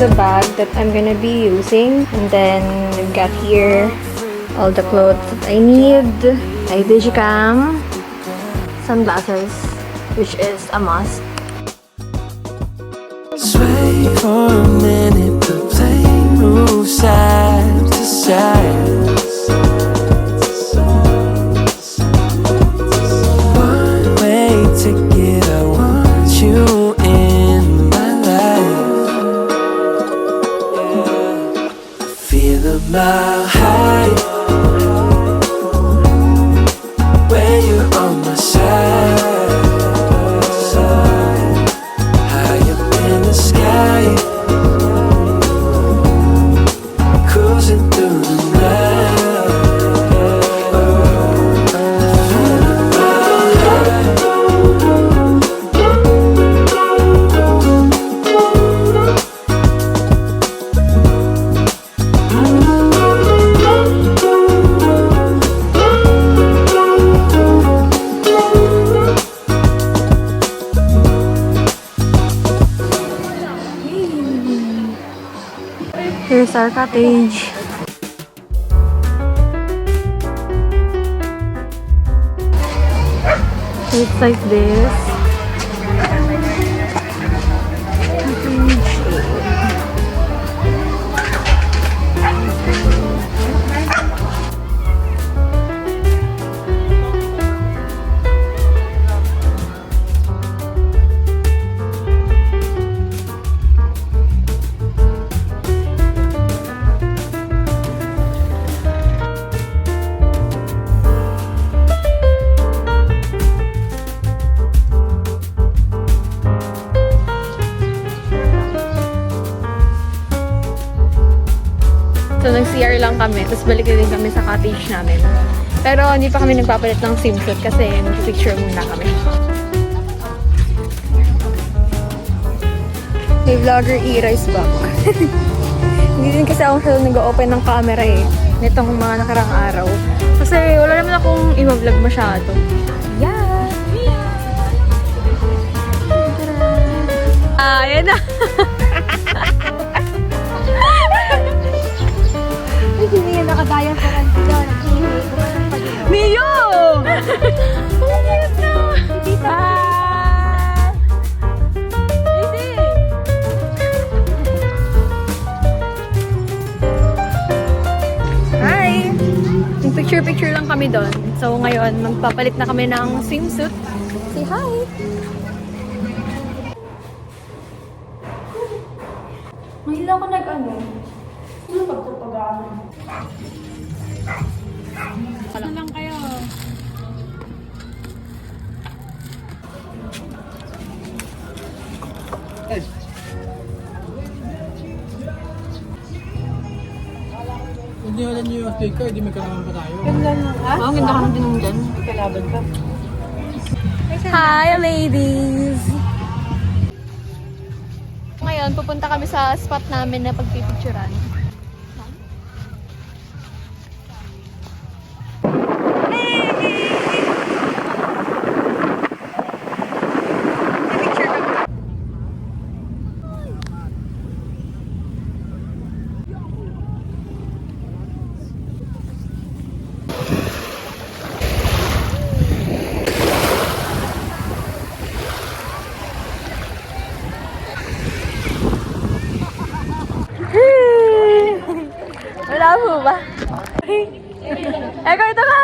the bag that I'm gonna be using. And then I've got here all the clothes that I need. A digicam, sunglasses, which is a must. Sway for a minute, the plane moves side to side. One way ticket, I want you in my life. Feel a mile high when you're on my side. Here's our cottage. It's like this. So, nag-CR lang kami. Tapos balik na din kami sa cottage namin. Pero hindi pa kami nagpapalit ng swimsuit kasi nag-picture muna kami. May vlogger Ira is back. Hindi din kasi ako sila nag-open ng camera eh. Nitong mga nakarang araw. Kasi wala naman akong i-vlog masyado. Yeah! Ah, yan na! Hindi yan nakadayang Tarantino. Mio! Oh, cute na! Tita! Easy! Hi! Picture-picture lang kami doon. So ngayon, magpapalit na kami ng swimsuit. Say hi! Mahila ko nag-ano. Ano pagpapagaan? Ano lang kayo? Hindi wala niyo yung steak ko, hindi may kalaban pa tayo. Ganda mo, ha? Oh, ganda ka din naman dyan. Kalaban ka. Hi, ladies! Ngayon, pupunta kami sa spot namin na pagpipicturan. Wala mo ba? Eko, ito ka!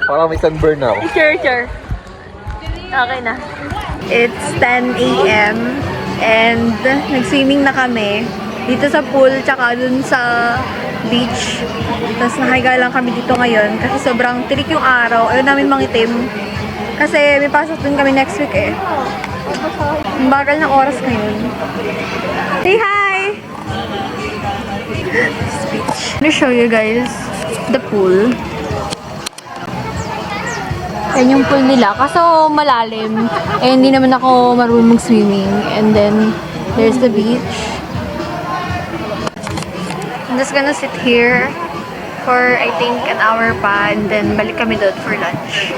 Parang may sunburn na ako. Sure. Okay na. It's 10 a.m. and nag-swimming na kami dito sa pool tsaka dun sa beach. Tapos nakahiga lang kami dito ngayon kasi sobrang tirik yung araw. Ayaw namin mangitim. Kasi may pasok dun kami next week eh. Ang bagal ng oras ngayon. Say hi! Beach. I'm gonna show you guys the pool. Yan yung pool nila. Kaso malalim. Eh, hindi naman ako marunong swimming. And then, there's the beach. I'm just gonna sit here for, I think, an hour pa. And then, balik kami doon for lunch.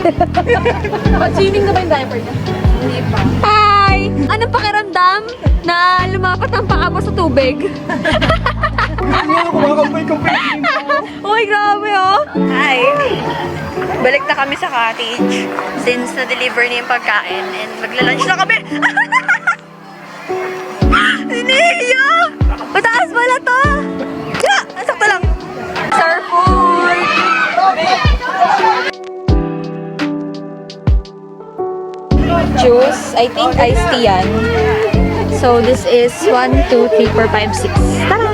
Pag-swimming na ba yung diaper niya? Hindi pa. Hi! Anong pakiramdam na lumapat ang paa mo sa tubig? Uy, grabe oh! Hi! Balik na kami sa cottage since na-deliver na yung pagkain and magla-lunch na kami! Siniya! Mataas pala to! Yeah! Nasakto lang! It's our food! Juice. I think iced tea yan. So, this is 1, 2, 3, 4, 5, 6. Tara!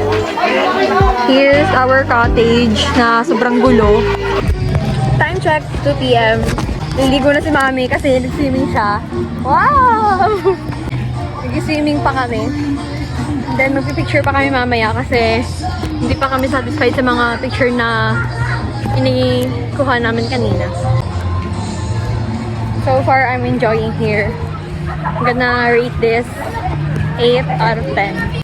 Here's our cottage na sobrang gulo. Time check, 2 p.m. Niligo na si Mami kasi nag-swimming siya. Wow! Nag-swimming pa kami. Then, magpipicture pa kami mamaya kasi hindi pa kami satisfied sa mga picture na inikuha namin kanina. So far, I'm enjoying here. I'm gonna rate this 8 out of 10.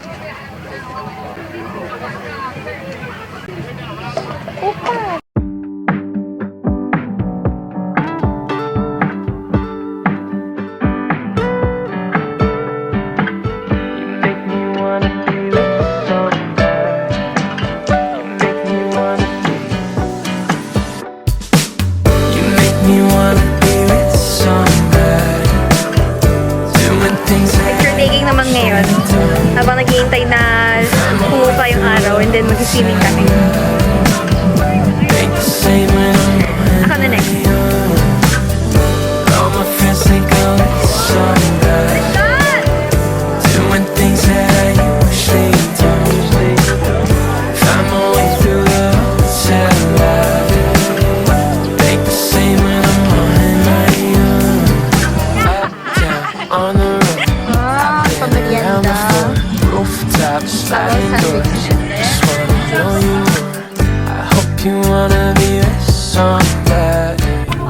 Picture taking naman ngayon. Habang naghihintay na humupa yung araw and then mag-swimming kami. Ako na next.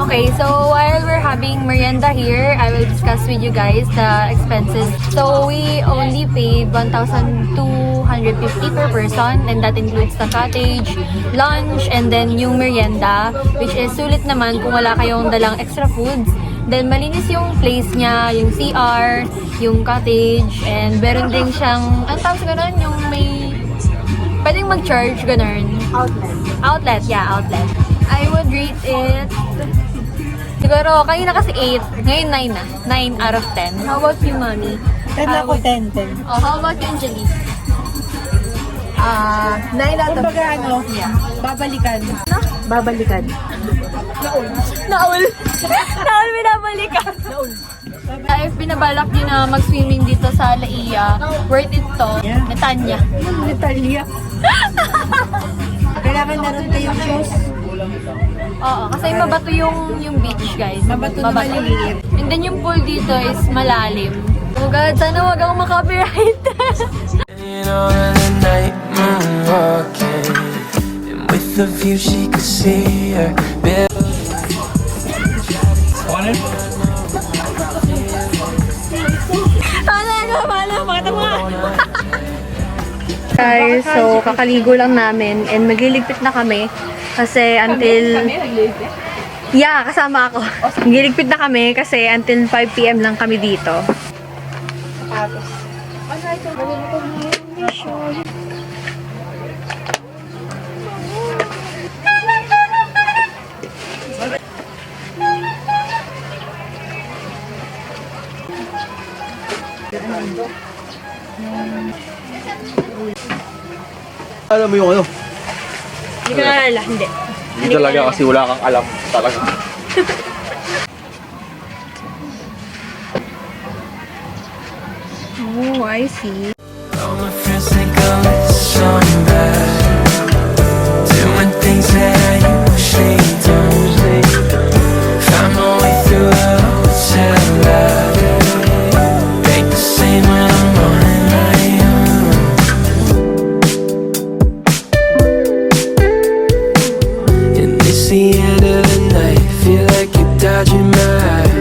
Okay, so while we're having merienda here, I will discuss with you guys the expenses. So we only paid 1,250 per person and that includes the cottage, lunch, and then yung merienda, which is sulit naman kung wala kayong dalang extra foods. Then malinis yung place niya, yung CR, yung cottage, and meron din siyang, ang tawag sa ganun, yung may pwedeng mag-charge, ganun. Outlet, yeah, outlet. I would rate it, siguro, kanina kasi 8, ngayon 9 na. 9 out of 10. How about you, Mommy? 10 ako, 10. Oh, how about you, Angelie? 9 out of 10. Kumbaga ano, babalikan. Babalikan. Naul! Naul, binabalikan! Naul. If binabalak nyo na mag-swimming dito sa Laiya, worth it to. Netania. Natalia. Kailangan na rin kayong shoes. Oo, kasi mabato yung beach, guys. Mabato na maliliit. And then yung pool dito is malalim. Oh God, sana wag akong makapiright. The view she could see her. Guys, so kakaligo lang namin and magliligpit na kami kasi until... Yeah, kasama ako. Magliligpit na kami kasi until 5 p.m. lang kami dito. Alam mo yung ano? Hindi ko naalala, hindi. Hindi talaga kasi wala kang alam talaga. Oh, I see. All my friends think I'm so bad, doing things that I usually don't. Find my way through a hotel lobby, ain't the same when I'm on my own. And it's the end of the night, feel like you're dodging my eye.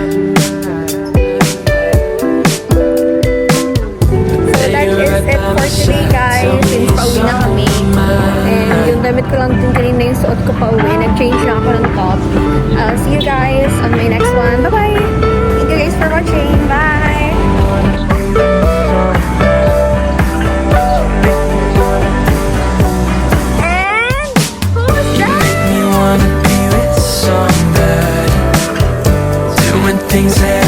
guys on my next one. Bye-bye! Thank you guys for watching. Bye! And who's that? Make me wanna be with somebody, doing things that